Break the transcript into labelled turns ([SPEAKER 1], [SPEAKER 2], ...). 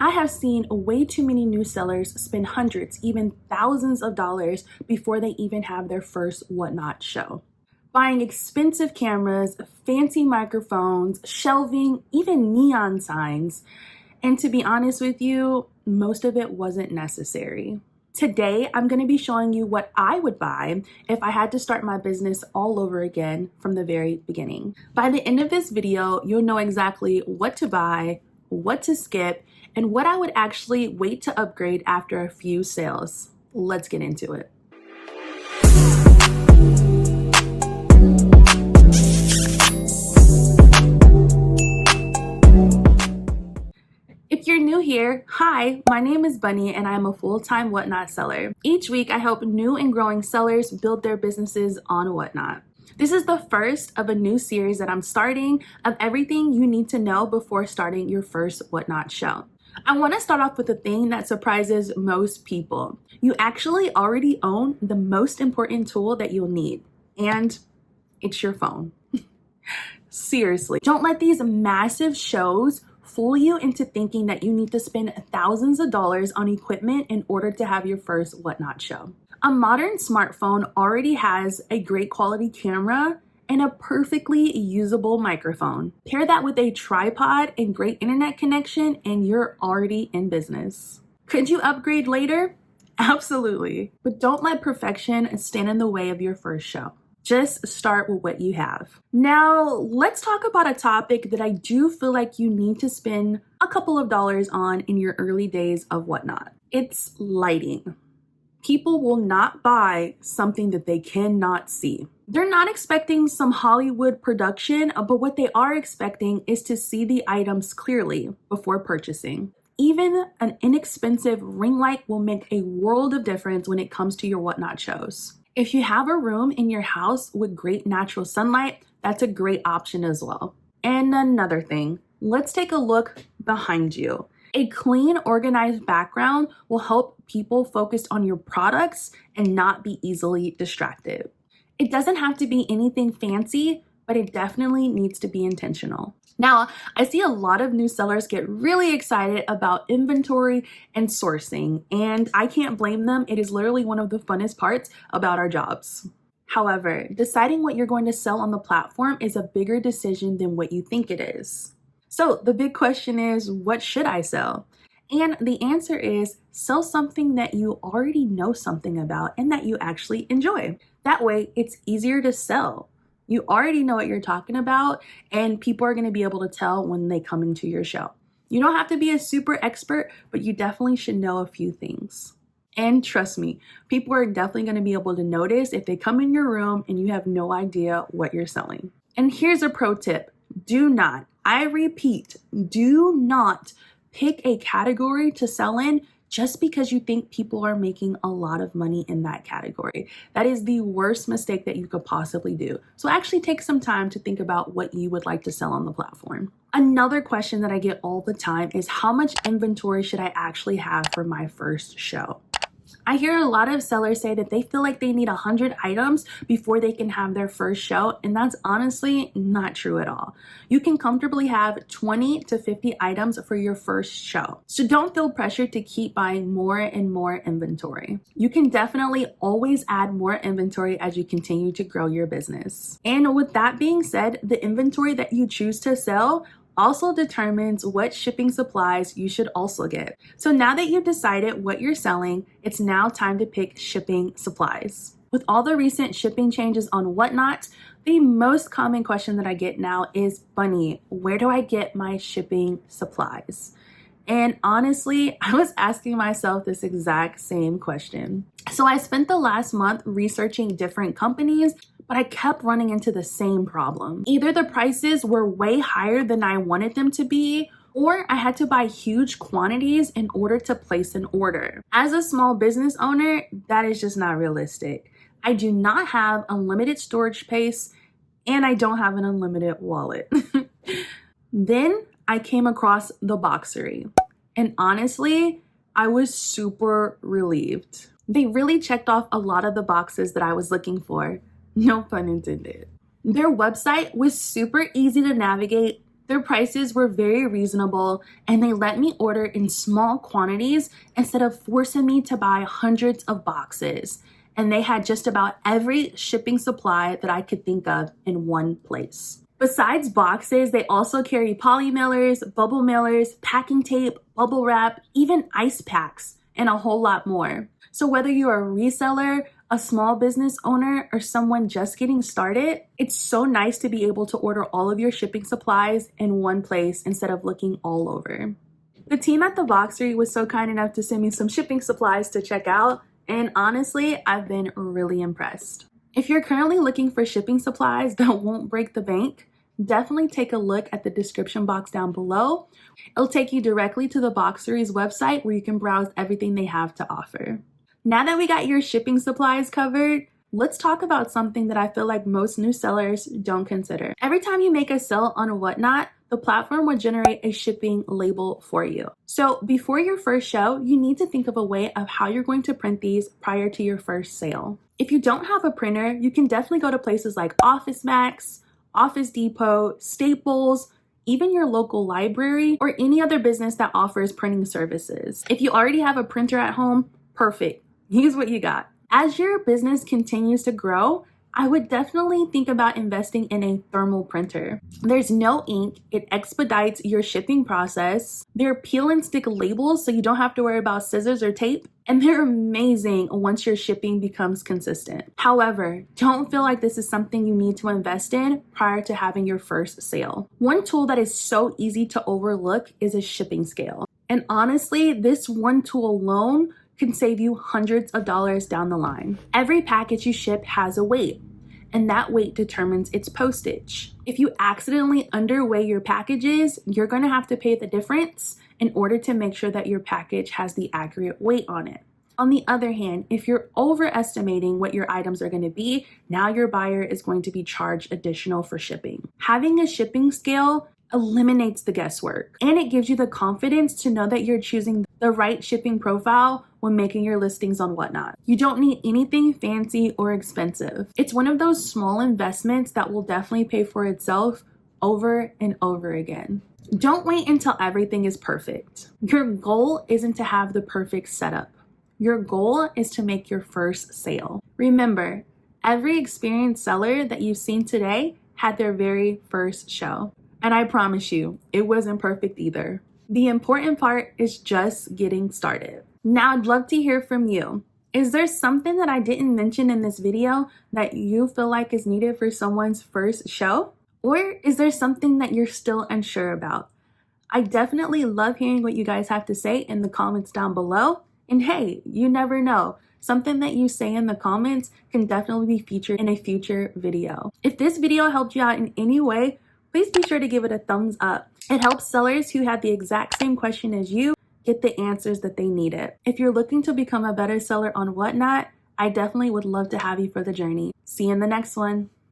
[SPEAKER 1] I have seen way too many new sellers spend hundreds, even thousands of dollars before they even have their first Whatnot show. Buying expensive cameras, fancy microphones, shelving, even neon signs. And to be honest with you, most of it wasn't necessary. Today, I'm going to be showing you what I would buy if I had to start my business all over again from the very beginning. By the end of this video, you'll know exactly what to buy, what to skip, and what I would actually wait to upgrade after a few sales. Let's get into it. If you're new here, hi, my name is Bunny and I'm a full-time Whatnot seller. Each week, I help new and growing sellers build their businesses on Whatnot. This is the first of a new series that I'm starting of everything you need to know before starting your first Whatnot show. I want to start off with a thing that surprises most people. You actually already own the most important tool that you'll need, and it's your phone. Seriously, don't let these massive shows fool you into thinking that you need to spend thousands of dollars on equipment in order to have your first Whatnot show. A modern smartphone already has a great quality camera and a perfectly usable microphone. Pair that with a tripod and great internet connection and you're already in business. Could you upgrade later? Absolutely. But don't let perfection stand in the way of your first show. Just start with what you have. Now, let's talk about a topic that I do feel like you need to spend a couple of dollars on in your early days of Whatnot. It's lighting. People will not buy something that they cannot see. They're not expecting some Hollywood production, but what they are expecting is to see the items clearly before purchasing. Even an inexpensive ring light will make a world of difference when it comes to your Whatnot shows. If you have a room in your house with great natural sunlight, that's a great option as well. And another thing, let's take a look behind you. A clean, organized background will help people focus on your products and not be easily distracted. It doesn't have to be anything fancy, but it definitely needs to be intentional. Now, I see a lot of new sellers get really excited about inventory and sourcing, and I can't blame them. It is literally one of the funnest parts about our jobs. However, deciding what you're going to sell on the platform is a bigger decision than what you think it is. So the big question is, what should I sell? And the answer is, sell something that you already know something about and that you actually enjoy. That way, it's easier to sell. You already know what you're talking about, and people are going to be able to tell when they come into your show. You don't have to be a super expert, but you definitely should know a few things. And trust me, people are definitely going to be able to notice if they come in your room and you have no idea what you're selling. And here's a pro tip. Do not, I repeat, do not pick a category to sell in just because you think people are making a lot of money in that category. That is the worst mistake that you could possibly do. So actually take some time to think about what you would like to sell on the platform. Another question that I get all the time is, how much inventory should I actually have for my first show? I hear a lot of sellers say that they feel like they need 100 items before they can have their first show, and that's honestly not true at all. You can comfortably have 20 to 50 items for your first show. So don't feel pressured to keep buying more and more inventory. You can definitely always add more inventory as you continue to grow your business. And with that being said, the inventory that you choose to sell also determines what shipping supplies you should also get. So now that you've decided what you're selling, it's now time to pick shipping supplies. With all the recent shipping changes on Whatnot, the most common question that I get now is, Bunny, where do I get my shipping supplies? And honestly, I was asking myself this exact same question. So I spent the last month researching different companies, but I kept running into the same problem. Either the prices were way higher than I wanted them to be, or I had to buy huge quantities in order to place an order. As a small business owner, that is just not realistic. I do not have unlimited storage space, and I don't have an unlimited wallet. Then I came across the Boxery, and honestly, I was super relieved. They really checked off a lot of the boxes that I was looking for. No pun intended. Their website was super easy to navigate, Their prices were very reasonable and they let me order in small quantities instead of forcing me to buy hundreds of boxes. And they had just about every shipping supply that I could think of in one place. Besides boxes, they also carry poly mailers, bubble mailers, packing tape, bubble wrap, even ice packs, and a whole lot more. So whether you're a reseller, a small business owner, or someone just getting started, it's so nice to be able to order all of your shipping supplies in one place instead of looking all over. The team at the Boxery was so kind enough to send me some shipping supplies to check out, and honestly, I've been really impressed. If you're currently looking for shipping supplies that won't break the bank, definitely take a look at the description box down below. It'll take you directly to the Boxery's website where you can browse everything they have to offer. Now that we got your shipping supplies covered, let's talk about something that I feel like most new sellers don't consider. Every time you make a sale on Whatnot, the platform will generate a shipping label for you. So before your first show, you need to think of a way of how you're going to print these prior to your first sale. If you don't have a printer, you can definitely go to places like Office Max, Office Depot, Staples, even your local library, or any other business that offers printing services. If you already have a printer at home, perfect. Use what you got. As your business continues to grow, I would definitely think about investing in a thermal printer. There's no ink, it expedites your shipping process. They're peel and stick labels, so you don't have to worry about scissors or tape. And they're amazing once your shipping becomes consistent. However, don't feel like this is something you need to invest in prior to having your first sale. One tool that is so easy to overlook is a shipping scale. And honestly, this one tool alone can save you hundreds of dollars down the line. Every package you ship has a weight, and that weight determines its postage. If you accidentally underweigh your packages, you're going to have to pay the difference in order to make sure that your package has the accurate weight on it. On the other hand, if you're overestimating what your items are going to be, now your buyer is going to be charged additional for shipping. Having a shipping scale eliminates the guesswork, and it gives you the confidence to know that you're choosing the right shipping profile when making your listings on Whatnot. You don't need anything fancy or expensive. It's one of those small investments that will definitely pay for itself over and over again. Don't wait until everything is perfect. Your goal isn't to have the perfect setup. Your goal is to make your first sale. Remember, every experienced seller that you've seen today had their very first show. And I promise you, it wasn't perfect either. The important part is just getting started. Now, I'd love to hear from you. Is there something that I didn't mention in this video that you feel like is needed for someone's first show? Or is there something that you're still unsure about? I definitely love hearing what you guys have to say in the comments down below. And hey, you never know. Something that you say in the comments can definitely be featured in a future video. If this video helped you out in any way, please be sure to give it a thumbs up. It helps sellers who had the exact same question as you get the answers that they needed. If you're looking to become a better seller on Whatnot, I definitely would love to have you for the journey. See you in the next one.